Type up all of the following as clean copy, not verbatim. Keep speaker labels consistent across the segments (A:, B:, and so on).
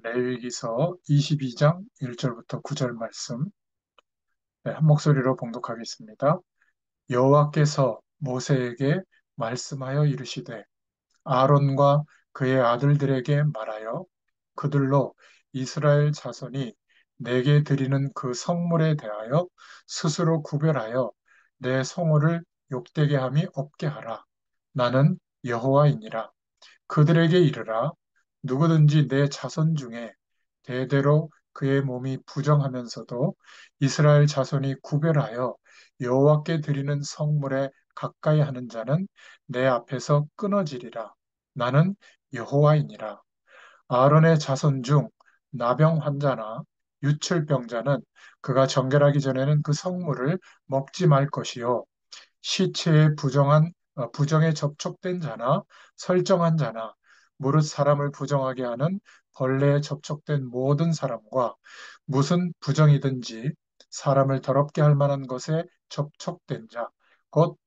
A: 레위기서 22장 1절부터 9절 말씀, 네, 한 목소리로 봉독하겠습니다. 여호와께서 모세에게 말씀하여 이르시되 아론과 그의 아들들에게 말하여 그들로 이스라엘 자손이 내게 드리는 그 성물에 대하여 스스로 구별하여 내 성호를 욕되게 함이 없게 하라. 나는 여호와이니라. 그들에게 이르라. 누구든지 내 자손 중에 대대로 그의 몸이 부정하면서도 이스라엘 자손이 구별하여 여호와께 드리는 성물에 가까이 하는 자는 내 앞에서 끊어지리라. 나는 여호와이니라. 아론의 자손 중 나병 환자나 유출병자는 그가 정결하기 전에는 그 성물을 먹지 말 것이요 시체에 부정에 접촉된 자나 설정한 자나 무릇 사람을 부정하게 하는 벌레에 접촉된 모든 사람과 무슨 부정이든지 사람을 더럽게 할 만한 것에 접촉된 자, 곧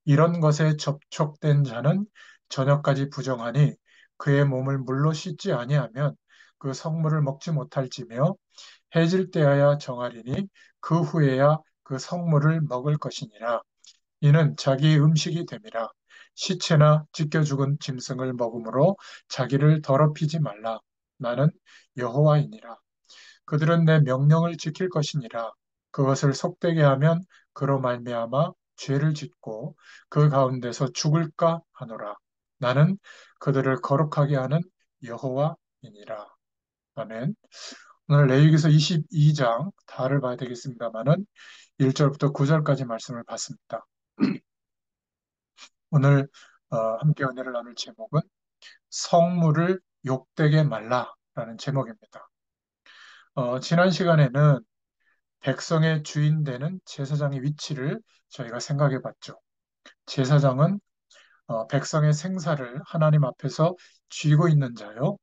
A: 이런 것에 접촉된 자는 저녁까지 부정하니 그의 몸을 물로 씻지 아니하면 그 성물을 먹지 못할지며 해질 때여야 정하리니 그 후에야 그 성물을 먹을 것이니라. 이는 자기의 음식이 됨이라. 시체나 찢겨 죽은 짐승을 먹음으로 자기를 더럽히지 말라. 나는 여호와이니라. 그들은 내 명령을 지킬 것이니라. 그것을 속되게 하면 그로 말미암아 죄를 짓고 그 가운데서 죽을까 하노라. 나는 그들을 거룩하게 하는 여호와이니라. 아멘. 오늘 레위기서 22장 다를 봐야 되겠습니다만은 1절부터 9절까지 말씀을 봤습니다. 오늘 함께 은혜를 나눌 제목은 성물을 욕되게 말라라는 제목입니다. 지난 시간에는 백성의 주인 되는 제사장의 위치를 저희가 생각해 봤죠. 제사장은 백성의 생사를 하나님 앞에서 쥐고 있는 자요.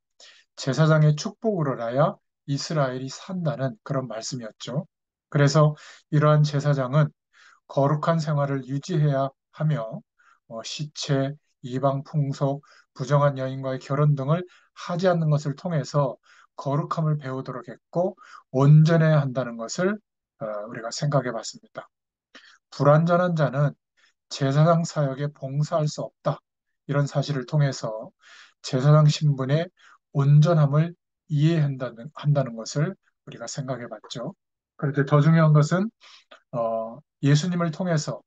A: 제사장의 축복으로라야 이스라엘이 산다는 그런 말씀이었죠. 그래서 이러한 제사장은 거룩한 생활을 유지해야 하며 시체, 이방 풍속, 부정한 여인과의 결혼 등을 하지 않는 것을 통해서 거룩함을 배우도록 했고 온전해야 한다는 것을 우리가 생각해 봤습니다. 불완전한 자는 제사장 사역에 봉사할 수 없다. 이런 사실을 통해서 제사장 신분의 온전함을 한다는 것을 우리가 생각해 봤죠. 그런데 더 중요한 것은 예수님을 통해서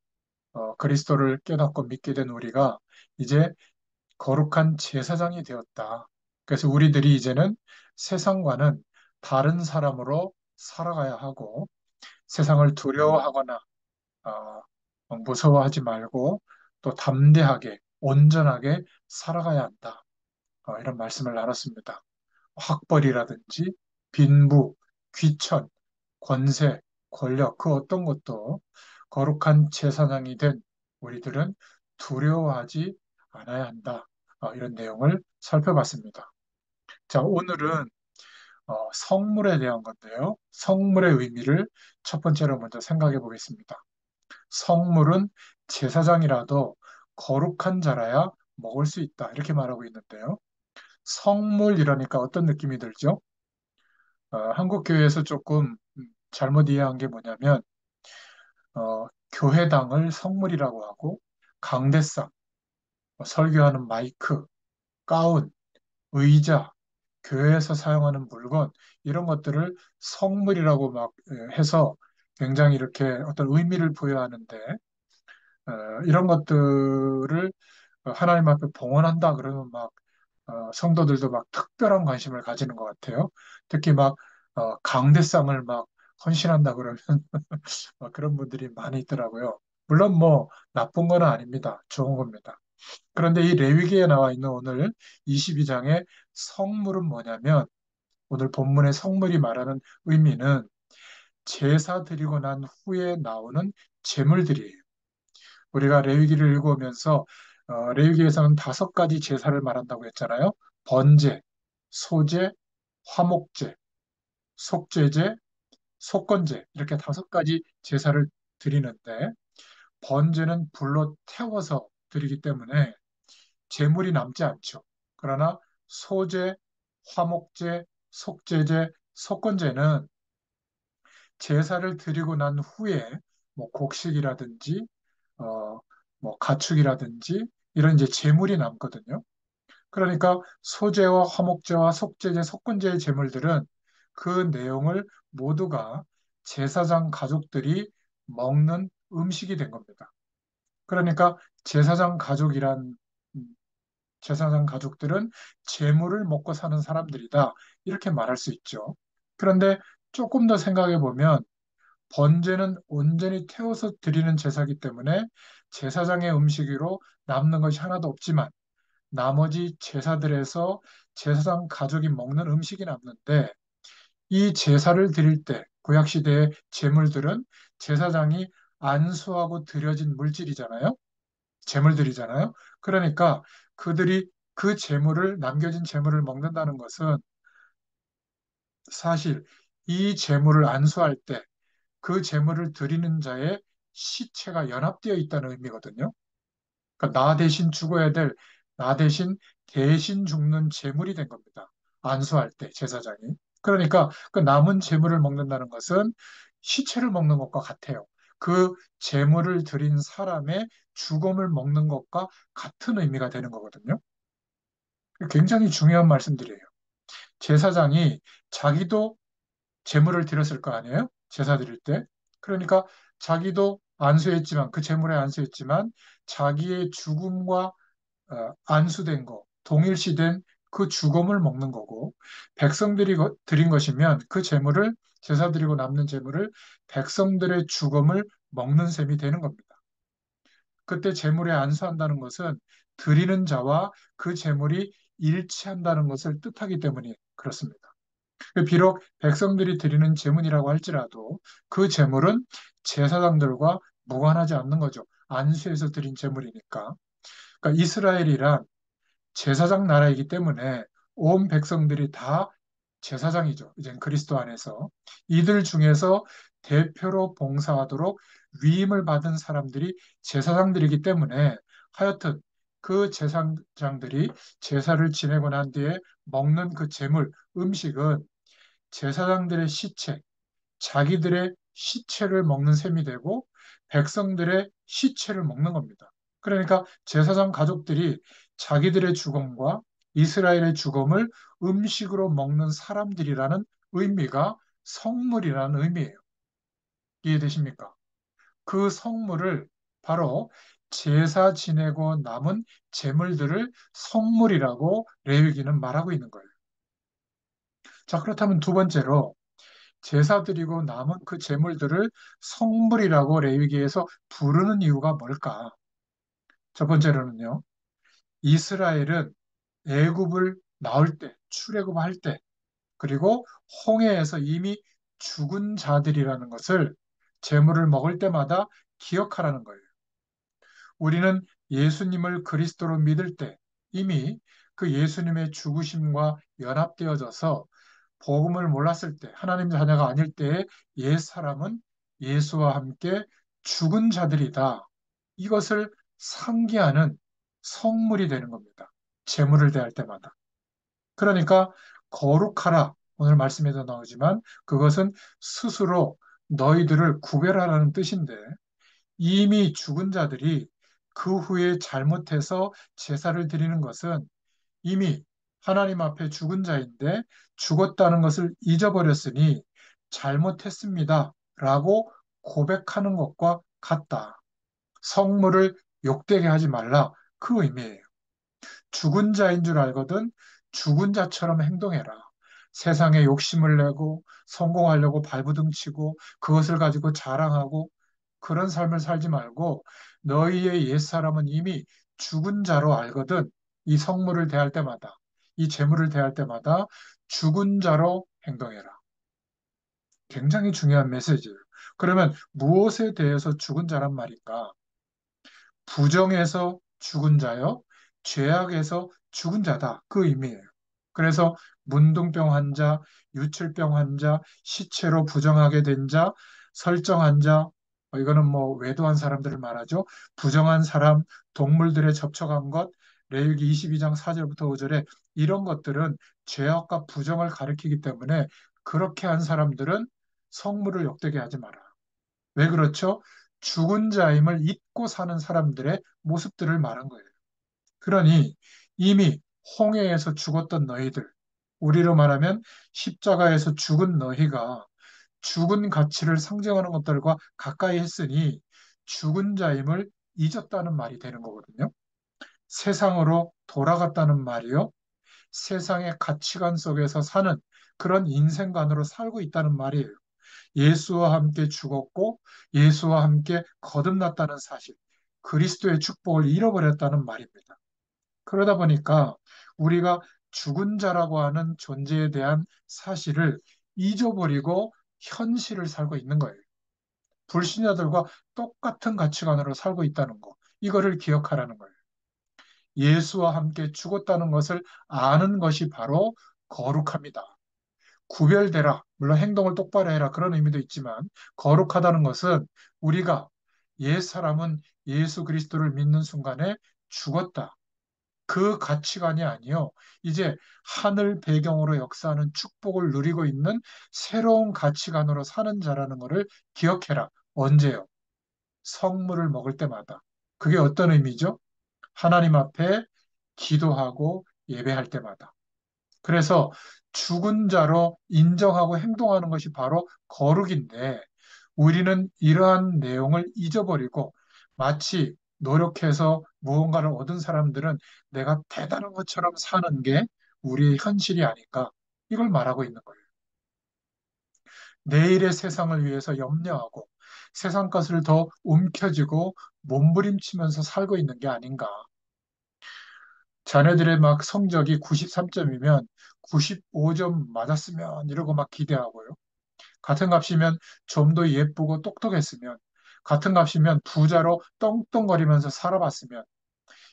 A: 그리스도를 깨닫고 믿게 된 우리가 이제 거룩한 제사장이 되었다. 그래서 우리들이 이제는 세상과는 다른 사람으로 살아가야 하고 세상을 두려워하거나 무서워하지 말고 또 담대하게 온전하게 살아가야 한다. 이런 말씀을 나눴습니다. 학벌이라든지 빈부, 귀천, 권세, 권력 그 어떤 것도 거룩한 제사장이 된 우리들은 두려워하지 않아야 한다. 이런 내용을 살펴봤습니다. 자, 오늘은 성물에 대한 건데요. 성물의 의미를 첫 번째로 먼저 생각해 보겠습니다. 성물은 제사장이라도 거룩한 자라야 먹을 수 있다. 이렇게 말하고 있는데요. 성물이라니까 어떤 느낌이 들죠? 한국 교회에서 조금 잘못 이해한 게 뭐냐면 교회당을 성물이라고 하고 강대상, 설교하는 마이크, 가운, 의자, 교회에서 사용하는 물건 이런 것들을 성물이라고 막 해서 굉장히 이렇게 어떤 의미를 부여하는데 이런 것들을 하나님 앞에 봉헌한다 그러면 막 성도들도 막 특별한 관심을 가지는 것 같아요. 특히 막 강대상을 막 헌신한다 그러면 그런 분들이 많이 있더라고요. 물론 뭐 나쁜 건 아닙니다. 좋은 겁니다. 그런데 이 레위기에 나와 있는 오늘 22장의 성물은 뭐냐면 오늘 본문의 성물이 말하는 의미는 제사 드리고 난 후에 나오는 제물들이에요. 우리가 레위기를 읽어오면서 레위기에서는 5가지 제사를 말한다고 했잖아요. 번제, 소제, 화목제, 속죄제, 속건제 이렇게 5가지 제사를 드리는데 번제는 불로 태워서 드리기 때문에 제물이 남지 않죠. 그러나 소제, 화목제, 속죄제, 속건제는 제사를 드리고 난 후에 뭐 곡식이라든지 어, 뭐 가축이라든지 이런 이제 제물이 남거든요. 그러니까 소제와 화목제와 속죄제, 속건제의 제물들은 그 내용을 모두가 제사장 가족들이 먹는 음식이 된 겁니다. 그러니까 제사장 가족이란 제사장 가족들은 제물을 먹고 사는 사람들이다. 이렇게 말할 수 있죠. 그런데 조금 더 생각해 보면 번제는 온전히 태워서 드리는 제사기 때문에 제사장의 음식으로 남는 것이 하나도 없지만 나머지 제사들에서 제사장 가족이 먹는 음식이 남는데 이 제사를 드릴 때 구약시대의 제물들은 제사장이 안수하고 드려진 물질이잖아요. 제물들이잖아요. 그러니까 그들이 그 제물을 남겨진 제물을 먹는다는 것은 사실 이 제물을 안수할 때 그 제물을 드리는 자의 시체가 연합되어 있다는 의미거든요. 그러니까 나 대신 죽어야 될, 나 대신 죽는 제물이 된 겁니다. 안수할 때 제사장이. 그러니까 그 남은 제물을 먹는다는 것은 시체를 먹는 것과 같아요. 그 제물을 드린 사람의 죽음을 먹는 것과 같은 의미가 되는 거거든요. 굉장히 중요한 말씀들이에요. 제사장이 자기도 제물을 드렸을 거 아니에요? 제사 드릴 때. 그러니까 자기도 안수했지만, 그 제물에 안수했지만, 자기의 죽음과 안수된 거, 동일시된 그 죽음을 먹는 거고, 백성들이 드린 것이면 그 제물을, 제사 드리고 남는 제물을 백성들의 죽음을 먹는 셈이 되는 겁니다. 그때 제물에 안수한다는 것은 드리는 자와 그 제물이 일치한다는 것을 뜻하기 때문에 그렇습니다. 비록 백성들이 드리는 제물이라고 할지라도 그 제물은 제사장들과 무관하지 않는 거죠. 안수해서 드린 제물이니까. 그러니까 이스라엘이란 제사장 나라이기 때문에 온 백성들이 다 제사장이죠. 이젠 그리스도 안에서. 이들 중에서 대표로 봉사하도록 위임을 받은 사람들이 제사장들이기 때문에 하여튼 그 제사장들이 제사를 지내고 난 뒤에 먹는 그 제물, 음식은 제사장들의 시체, 자기들의 시체를 먹는 셈이 되고 백성들의 시체를 먹는 겁니다. 그러니까 제사장 가족들이 자기들의 죽음과 이스라엘의 죽음을 음식으로 먹는 사람들이라는 의미가 성물이라는 의미예요. 이해되십니까? 그 성물을 바로 제사 지내고 남은 제물들을 성물이라고 레위기는 말하고 있는 거예요. 자, 그렇다면 두 번째로 제사 드리고 남은 그 제물들을 성물이라고 레위기에서 부르는 이유가 뭘까? 첫 번째로는요, 이스라엘은 애굽을 나올 때, 출애굽할 때, 그리고 홍해에서 이미 죽은 자들이라는 것을 제물을 먹을 때마다 기억하라는 거예요. 우리는 예수님을 그리스도로 믿을 때 이미 그 예수님의 죽으심과 연합되어져서 복음을 몰랐을 때, 하나님 자녀가 아닐 때의 옛 사람은 예수와 함께 죽은 자들이다. 이것을 상기하는 성물이 되는 겁니다. 제물을 대할 때마다. 그러니까 거룩하라. 오늘 말씀에도 나오지만 그것은 스스로 너희들을 구별하라는 뜻인데 이미 죽은 자들이 그 후에 잘못해서 제사를 드리는 것은 이미 하나님 앞에 죽은 자인데 죽었다는 것을 잊어버렸으니 잘못했습니다. 라고 고백하는 것과 같다. 성물을 욕되게 하지 말라. 그 의미예요. 죽은 자인 줄 알거든 죽은 자처럼 행동해라. 세상에 욕심을 내고 성공하려고 발부둥치고 그것을 가지고 자랑하고 그런 삶을 살지 말고 너희의 옛사람은 이미 죽은 자로 알거든 이 성물을 대할 때마다 이 재물을 대할 때마다 죽은 자로 행동해라. 굉장히 중요한 메시지예요. 그러면 무엇에 대해서 죽은 자란 말인가? 부정에서 죽은 자요, 죄악에서 죽은 자다. 그 의미예요. 그래서 문둥병 환자, 유출병 환자, 시체로 부정하게 된 자, 설정한 자, 이거는 뭐 외도한 사람들을 말하죠. 부정한 사람, 동물들에 접촉한 것, 레위기 22장 4절부터 5절에 이런 것들은 죄악과 부정을 가리키기 때문에 그렇게 한 사람들은 성물을 욕되게 하지 마라. 왜 그렇죠? 죽은 자임을 잊고 사는 사람들의 모습들을 말한 거예요. 그러니 이미 홍해에서 죽었던 너희들, 우리로 말하면 십자가에서 죽은 너희가 죽은 가치를 상징하는 것들과 가까이 했으니 죽은 자임을 잊었다는 말이 되는 거거든요. 세상으로 돌아갔다는 말이요. 세상의 가치관 속에서 사는 그런 인생관으로 살고 있다는 말이에요. 예수와 함께 죽었고 예수와 함께 거듭났다는 사실, 그리스도의 축복을 잃어버렸다는 말입니다. 그러다 보니까 우리가 죽은 자라고 하는 존재에 대한 사실을 잊어버리고 현실을 살고 있는 거예요. 불신자들과 똑같은 가치관으로 살고 있다는 거. 이거를 기억하라는 거예요. 예수와 함께 죽었다는 것을 아는 것이 바로 거룩합니다. 구별되라. 물론 행동을 똑바로 해라. 그런 의미도 있지만 거룩하다는 것은 우리가 옛 사람은 예수 그리스도를 믿는 순간에 죽었다. 그 가치관이 아니요. 이제 하늘 배경으로 역사하는 축복을 누리고 있는 새로운 가치관으로 사는 자라는 것을 기억해라. 언제요? 성물을 먹을 때마다. 그게 어떤 의미죠? 하나님 앞에 기도하고 예배할 때마다. 그래서 죽은 자로 인정하고 행동하는 것이 바로 거룩인데 우리는 이러한 내용을 잊어버리고 마치 노력해서 무언가를 얻은 사람들은 내가 대단한 것처럼 사는 게 우리의 현실이 아닌가 이걸 말하고 있는 거예요. 내일의 세상을 위해서 염려하고 세상 것을 더 움켜쥐고 몸부림치면서 살고 있는 게 아닌가. 자녀들의 막 성적이 93점이면 95점 맞았으면 이러고 막 기대하고요. 같은 값이면 좀 더 예쁘고 똑똑했으면, 같은 값이면 부자로 떵떵거리면서 살아봤으면,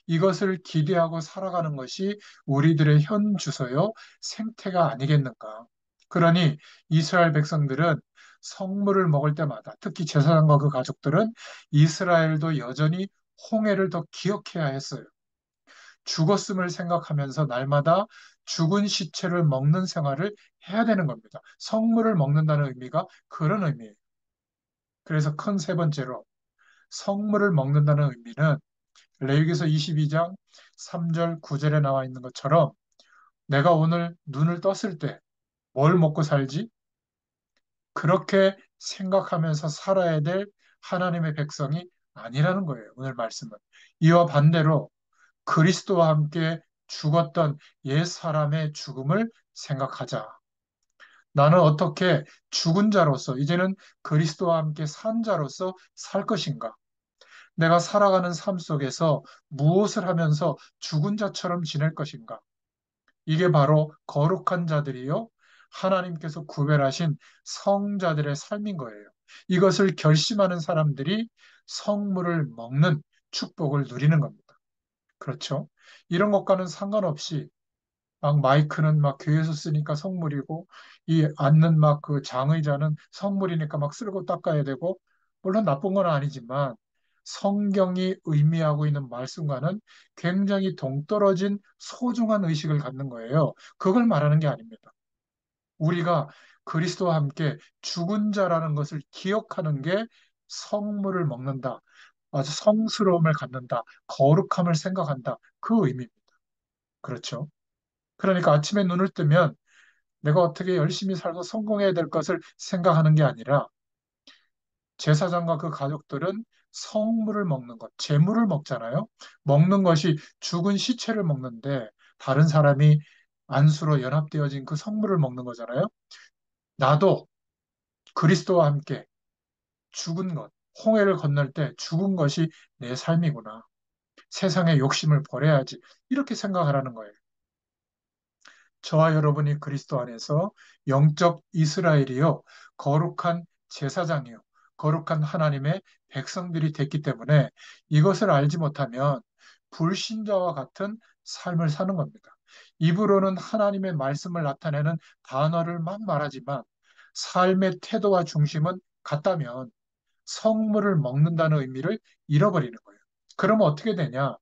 A: 이것을 기대하고 살아가는 것이 우리들의 현 주소요, 생태가 아니겠는가. 그러니 이스라엘 백성들은 성물을 먹을 때마다, 특히 제사장과 그 가족들은 이스라엘도 여전히 홍해를 더 기억해야 했어요. 죽었음을 생각하면서 날마다 죽은 시체를 먹는 생활을 해야 되는 겁니다. 성물을 먹는다는 의미가 그런 의미예요. 그래서 큰 세 번째로 성물을 먹는다는 의미는 레위기서 22장 3절 9절에 나와 있는 것처럼 내가 오늘 눈을 떴을 때 뭘 먹고 살지? 그렇게 생각하면서 살아야 될 하나님의 백성이 아니라는 거예요. 오늘 말씀은. 이와 반대로 그리스도와 함께 죽었던 옛 사람의 죽음을 생각하자. 나는 어떻게 죽은 자로서, 이제는 그리스도와 함께 산 자로서 살 것인가? 내가 살아가는 삶 속에서 무엇을 하면서 죽은 자처럼 지낼 것인가? 이게 바로 거룩한 자들이요. 하나님께서 구별하신 성자들의 삶인 거예요. 이것을 결심하는 사람들이 성물을 먹는 축복을 누리는 겁니다. 그렇죠? 이런 것과는 상관없이 막 마이크는 막 교회에서 쓰니까 성물이고 이 앉는 막 그 장의자는 성물이니까 막 쓸고 닦아야 되고 물론 나쁜 건 아니지만 성경이 의미하고 있는 말씀과는 굉장히 동떨어진 소중한 의식을 갖는 거예요. 그걸 말하는 게 아닙니다. 우리가 그리스도와 함께 죽은 자라는 것을 기억하는 게 성물을 먹는다. 아주 성스러움을 갖는다. 거룩함을 생각한다. 그 의미입니다. 그렇죠? 그러니까 아침에 눈을 뜨면 내가 어떻게 열심히 살고 성공해야 될 것을 생각하는 게 아니라 제사장과 그 가족들은 성물을 먹는 것, 재물을 먹잖아요. 먹는 것이 죽은 시체를 먹는데 다른 사람이 안수로 연합되어진 그 성물을 먹는 거잖아요. 나도 그리스도와 함께 죽은 것, 홍해를 건널 때 죽은 것이 내 삶이구나. 세상의 욕심을 버려야지. 이렇게 생각하라는 거예요. 저와 여러분이 그리스도 안에서 영적 이스라엘이요, 거룩한 제사장이요, 거룩한 하나님의 백성들이 됐기 때문에 이것을 알지 못하면 불신자와 같은 삶을 사는 겁니다. 입으로는 하나님의 말씀을 나타내는 단어를 막 말하지만 삶의 태도와 중심은 같다면 성물을 먹는다는 의미를 잃어버리는 거예요. 그러면 어떻게 되냐?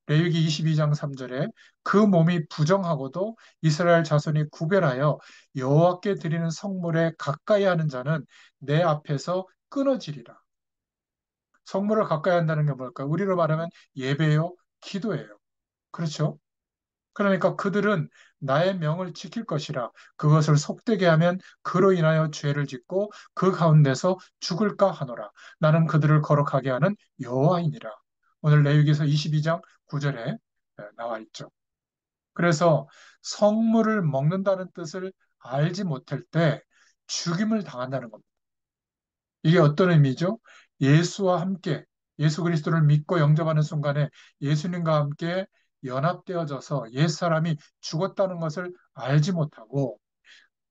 A: 레위기 22장 3절에 그 몸이 부정하고도 이스라엘 자손이 구별하여 여호와께 드리는 성물에 가까이 하는 자는 내 앞에서 끊어지리라. 성물을 가까이 한다는 게 뭘까? 우리로 말하면 예배요, 기도예요. 그렇죠? 그러니까 그들은 나의 명을 지킬 것이라 그것을 속되게 하면 그로 인하여 죄를 짓고 그 가운데서 죽을까 하노라. 나는 그들을 거룩하게 하는 여호와이니라. 오늘 레위기서 22장 9절에 나와 있죠. 그래서 성물을 먹는다는 뜻을 알지 못할 때 죽임을 당한다는 겁니다. 이게 어떤 의미죠? 예수와 함께 예수 그리스도를 믿고 영접하는 순간에 예수님과 함께 연합되어져서 옛사람이 죽었다는 것을 알지 못하고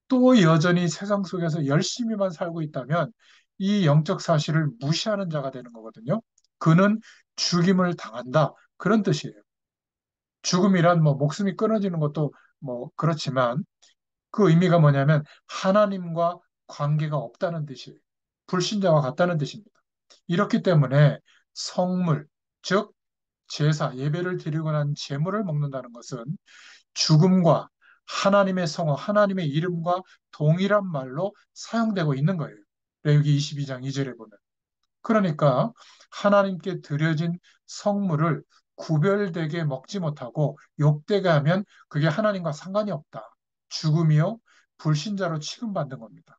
A: 또 여전히 세상 속에서 열심히만 살고 있다면 이 영적 사실을 무시하는 자가 되는 거거든요. 그는 죽임을 당한다. 그런 뜻이에요. 죽음이란 뭐 목숨이 끊어지는 것도 뭐 그렇지만 그 의미가 뭐냐면 하나님과 관계가 없다는 뜻이에요. 불신자와 같다는 뜻입니다. 이렇기 때문에 성물, 즉 제사, 예배를 드리고 난 제물을 먹는다는 것은 죽음과 하나님의 성호, 하나님의 이름과 동일한 말로 사용되고 있는 거예요. 레위기 22장 2절에 보면. 그러니까 하나님께 드려진 성물을 구별되게 먹지 못하고 욕되게 하면 그게 하나님과 상관이 없다. 죽음이요, 불신자로 취급받는 겁니다.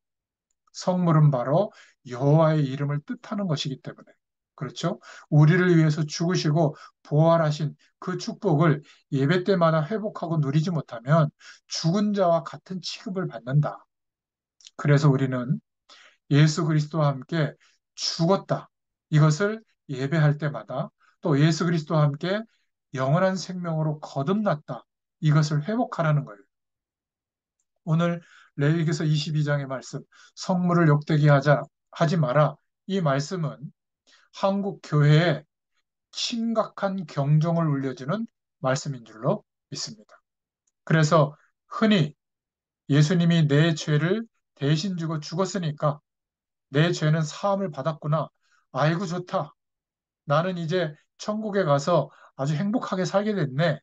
A: 성물은 바로 여호와의 이름을 뜻하는 것이기 때문에. 그렇죠? 우리를 위해서 죽으시고 부활하신 그 축복을 예배 때마다 회복하고 누리지 못하면 죽은 자와 같은 취급을 받는다. 그래서 우리는 예수 그리스도와 함께 죽었다. 이것을 예배할 때마다 또 예수 그리스도와 함께 영원한 생명으로 거듭났다. 이것을 회복하라는 거예요. 오늘 레위기서 22장의 말씀, 성물을 욕되게 하지 마라. 이 말씀은 한국 교회에 심각한 경종을 울려주는 말씀인 줄로 믿습니다. 그래서 흔히 예수님이 내 죄를 대신 주고 죽었으니까 내 죄는 사함을 받았구나. 아이고 좋다. 나는 이제 천국에 가서 아주 행복하게 살게 됐네.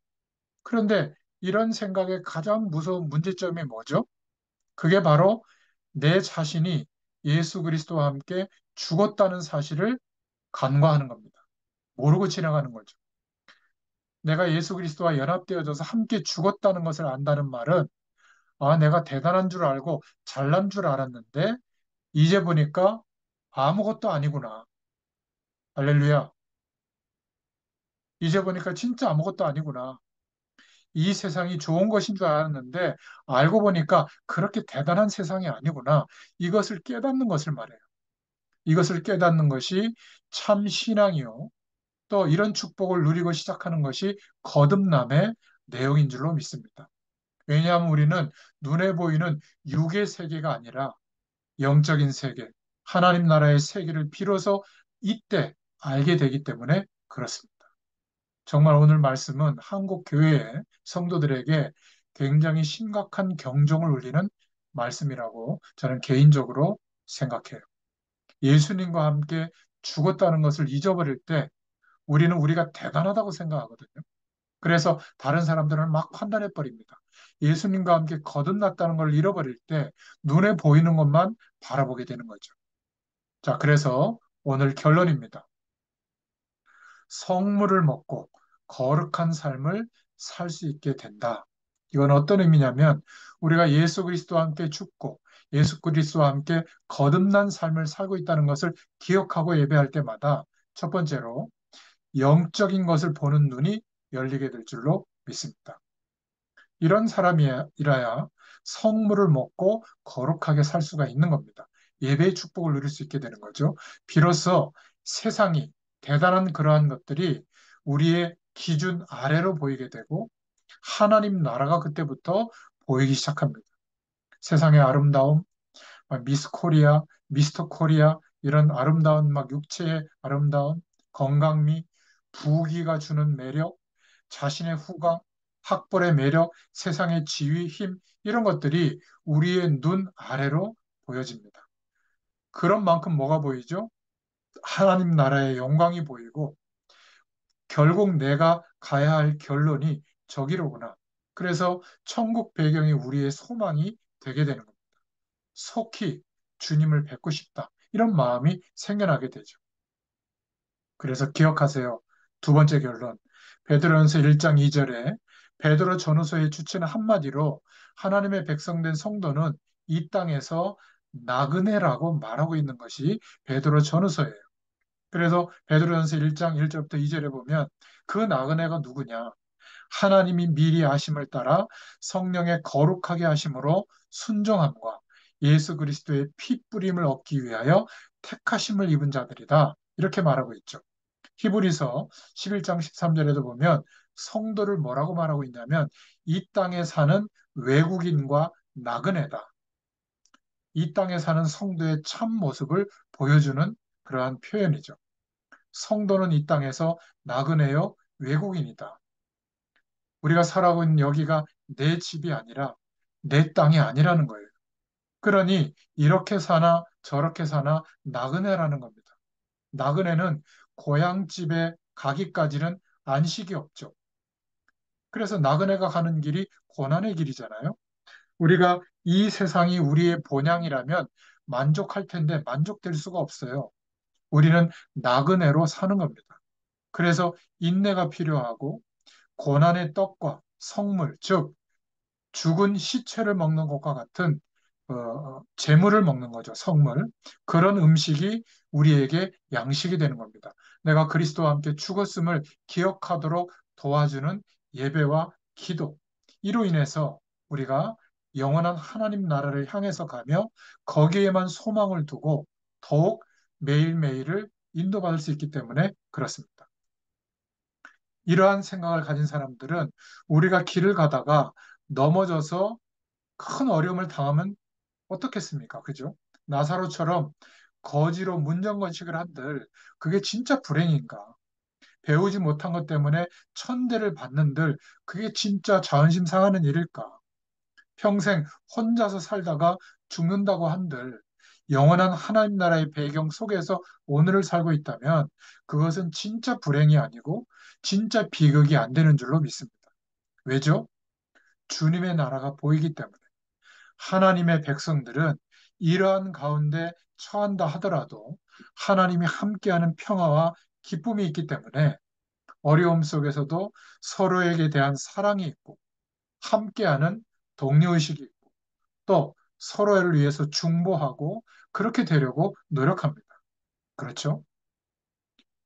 A: 그런데 이런 생각의 가장 무서운 문제점이 뭐죠? 그게 바로 내 자신이 예수 그리스도와 함께 죽었다는 사실을 간과하는 겁니다. 모르고 지나가는 거죠. 내가 예수 그리스도와 연합되어져서 함께 죽었다는 것을 안다는 말은 아, 내가 대단한 줄 알고 잘난 줄 알았는데 이제 보니까 아무것도 아니구나. 할렐루야. 이제 보니까 진짜 아무것도 아니구나. 이 세상이 좋은 것인 줄 알았는데 알고 보니까 그렇게 대단한 세상이 아니구나. 이것을 깨닫는 것을 말해요. 이것을 깨닫는 것이 참 신앙이요. 또 이런 축복을 누리고 시작하는 것이 거듭남의 내용인 줄로 믿습니다. 왜냐하면 우리는 눈에 보이는 육의 세계가 아니라 영적인 세계, 하나님 나라의 세계를 비로소 이때 알게 되기 때문에 그렇습니다. 정말 오늘 말씀은 한국 교회의 성도들에게 굉장히 심각한 경종을 울리는 말씀이라고 저는 개인적으로 생각해요. 예수님과 함께 죽었다는 것을 잊어버릴 때 우리는 우리가 대단하다고 생각하거든요. 그래서 다른 사람들은 막 판단해 버립니다. 예수님과 함께 거듭났다는 걸 잃어버릴 때 눈에 보이는 것만 바라보게 되는 거죠. 자, 그래서 오늘 결론입니다. 성물을 먹고 거룩한 삶을 살 수 있게 된다. 이건 어떤 의미냐면 우리가 예수 그리스도와 함께 죽고 예수 그리스도와 함께 거듭난 삶을 살고 있다는 것을 기억하고 예배할 때마다 첫 번째로 영적인 것을 보는 눈이 열리게 될 줄로 믿습니다. 이런 사람이라야 성물을 먹고 거룩하게 살 수가 있는 겁니다. 예배의 축복을 누릴 수 있게 되는 거죠. 비로소 세상이 대단한 그러한 것들이 우리의 기준 아래로 보이게 되고 하나님 나라가 그때부터 보이기 시작합니다. 세상의 아름다움, 막 미스 코리아, 미스터 코리아 이런 아름다운 막 육체의 아름다움, 건강미, 부귀가 주는 매력, 자신의 후광, 학벌의 매력, 세상의 지위, 힘 이런 것들이 우리의 눈 아래로 보여집니다. 그런 만큼 뭐가 보이죠? 하나님 나라의 영광이 보이고 결국 내가 가야 할 결론이 저기로구나. 그래서 천국 배경이 우리의 소망이 되게 되는 겁니다. 속히 주님을 뵙고 싶다. 이런 마음이 생겨나게 되죠. 그래서 기억하세요. 두 번째 결론. 베드로전서 1장 2절에 베드로 전후서의 주체는 한마디로 하나님의 백성된 성도는 이 땅에서 나그네라고 말하고 있는 것이 베드로 전후서예요. 그래서 베드로전서 1장 1절부터 2절에 보면 그 나그네가 누구냐? 하나님이 미리 아심을 따라 성령의 거룩하게 하심으로 순종함과 예수 그리스도의 피 뿌림을 얻기 위하여 택하심을 입은 자들이다. 이렇게 말하고 있죠. 히브리서 11장 13절에도 보면 성도를 뭐라고 말하고 있냐면 이 땅에 사는 외국인과 나그네다. 이 땅에 사는 성도의 참 모습을 보여주는 그러한 표현이죠. 성도는 이 땅에서 나그네요, 외국인이다. 우리가 살아가고 있는 여기가 내 집이 아니라 내 땅이 아니라는 거예요. 그러니 이렇게 사나 저렇게 사나 나그네라는 겁니다. 나그네는 고향집에 가기까지는 안식이 없죠. 그래서 나그네가 가는 길이 고난의 길이잖아요. 우리가 이 세상이 우리의 본향이라면 만족할 텐데 만족될 수가 없어요. 우리는 나그네로 사는 겁니다. 그래서 인내가 필요하고 고난의 떡과 성물, 즉 죽은 시체를 먹는 것과 같은 재물을 먹는 거죠. 성물. 그런 음식이 우리에게 양식이 되는 겁니다. 내가 그리스도와 함께 죽었음을 기억하도록 도와주는 예배와 기도. 이로 인해서 우리가 영원한 하나님 나라를 향해서 가며 거기에만 소망을 두고 더욱 매일매일을 인도받을 수 있기 때문에 그렇습니다. 이러한 생각을 가진 사람들은 우리가 길을 가다가 넘어져서 큰 어려움을 당하면 어떻겠습니까? 그죠? 나사로처럼 거지로 문정건식을 한들 그게 진짜 불행인가? 배우지 못한 것 때문에 천대를 받는들 그게 진짜 자존심 상하는 일일까? 평생 혼자서 살다가 죽는다고 한들 영원한 하나님 나라의 배경 속에서 오늘을 살고 있다면 그것은 진짜 불행이 아니고 진짜 비극이 안 되는 줄로 믿습니다. 왜죠? 주님의 나라가 보이기 때문에. 하나님의 백성들은 이러한 가운데 처한다 하더라도 하나님이 함께하는 평화와 기쁨이 있기 때문에 어려움 속에서도 서로에게 대한 사랑이 있고 함께하는 동료의식이 있고 또 서로를 위해서 중보하고 그렇게 되려고 노력합니다. 그렇죠?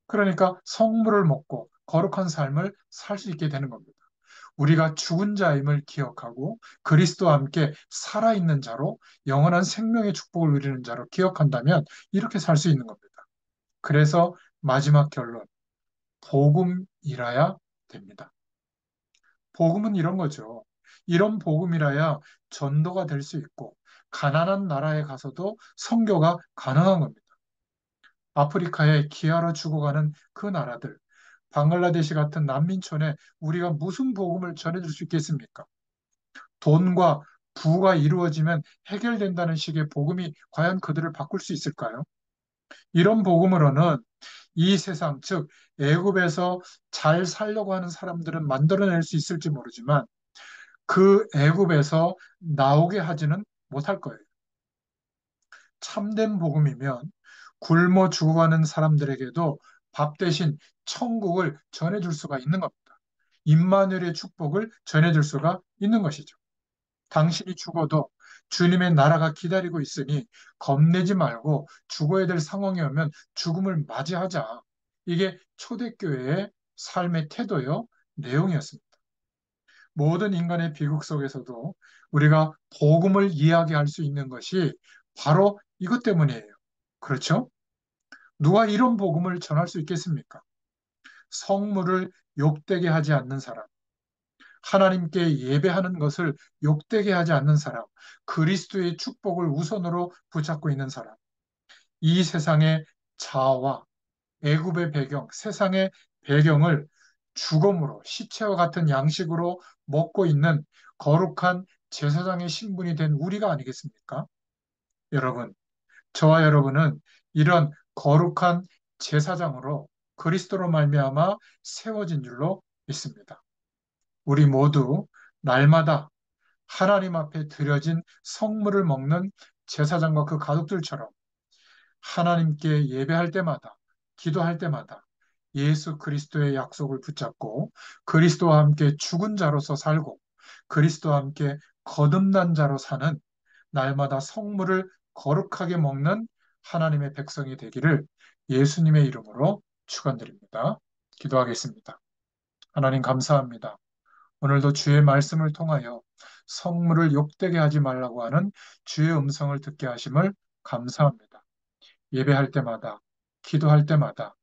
A: 그러니까 성물을 먹고 거룩한 삶을 살 수 있게 되는 겁니다. 우리가 죽은 자임을 기억하고 그리스도와 함께 살아있는 자로 영원한 생명의 축복을 누리는 자로 기억한다면 이렇게 살 수 있는 겁니다. 그래서 마지막 결론, 복음이라야 됩니다. 복음은 이런 거죠. 이런 복음이라야 전도가 될 수 있고 가난한 나라에 가서도 선교가 가능한 겁니다. 아프리카에 기아로 죽어가는 그 나라들, 방글라데시 같은 난민촌에 우리가 무슨 복음을 전해줄 수 있겠습니까? 돈과 부가 이루어지면 해결된다는 식의 복음이 과연 그들을 바꿀 수 있을까요? 이런 복음으로는 이 세상, 즉 애굽에서 잘 살려고 하는 사람들은 만들어낼 수 있을지 모르지만 그 애굽에서 나오게 하지는 못할 거예요. 참된 복음이면 굶어 죽어가는 사람들에게도 밥 대신 천국을 전해줄 수가 있는 겁니다. 임마누엘의 축복을 전해줄 수가 있는 것이죠. 당신이 죽어도 주님의 나라가 기다리고 있으니 겁내지 말고 죽어야 될 상황이 오면 죽음을 맞이하자. 이게 초대교회의 삶의 태도요, 내용이었습니다. 모든 인간의 비극 속에서도 우리가 복음을 이야기할 수 있는 것이 바로 이것 때문이에요. 그렇죠? 누가 이런 복음을 전할 수 있겠습니까? 성물을 욕되게 하지 않는 사람, 하나님께 예배하는 것을 욕되게 하지 않는 사람, 그리스도의 축복을 우선으로 붙잡고 있는 사람, 이 세상의 자아와 애굽의 배경, 세상의 배경을 죽음으로 시체와 같은 양식으로 먹고 있는 거룩한 제사장의 신분이 된 우리가 아니겠습니까? 여러분, 저와 여러분은 이런 거룩한 제사장으로 그리스도로 말미암아 세워진 줄로 믿습니다. 우리 모두 날마다 하나님 앞에 드려진 성물을 먹는 제사장과 그 가족들처럼 하나님께 예배할 때마다, 기도할 때마다 예수 그리스도의 약속을 붙잡고 그리스도와 함께 죽은 자로서 살고 그리스도와 함께 거듭난 자로 사는 날마다 성물을 거룩하게 먹는 하나님의 백성이 되기를 예수님의 이름으로 축원드립니다. 기도하겠습니다. 하나님 감사합니다. 오늘도 주의 말씀을 통하여 성물을 욕되게 하지 말라고 하는 주의 음성을 듣게 하심을 감사합니다. 예배할 때마다, 기도할 때마다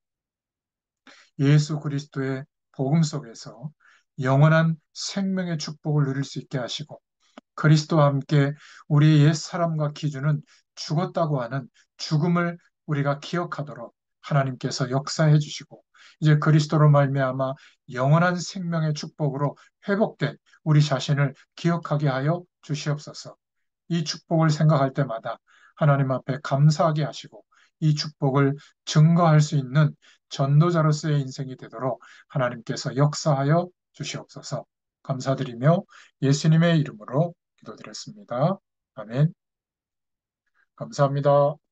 A: 예수 그리스도의 복음 속에서 영원한 생명의 축복을 누릴 수 있게 하시고 그리스도와 함께 우리의 옛 사람과 기준은 죽었다고 하는 죽음을 우리가 기억하도록 하나님께서 역사해 주시고 이제 그리스도로 말미암아 영원한 생명의 축복으로 회복된 우리 자신을 기억하게 하여 주시옵소서. 이 축복을 생각할 때마다 하나님 앞에 감사하게 하시고 이 축복을 증거할 수 있는 전도자로서의 인생이 되도록 하나님께서 역사하여 주시옵소서. 감사드리며 예수님의 이름으로 기도드렸습니다. 아멘. 감사합니다.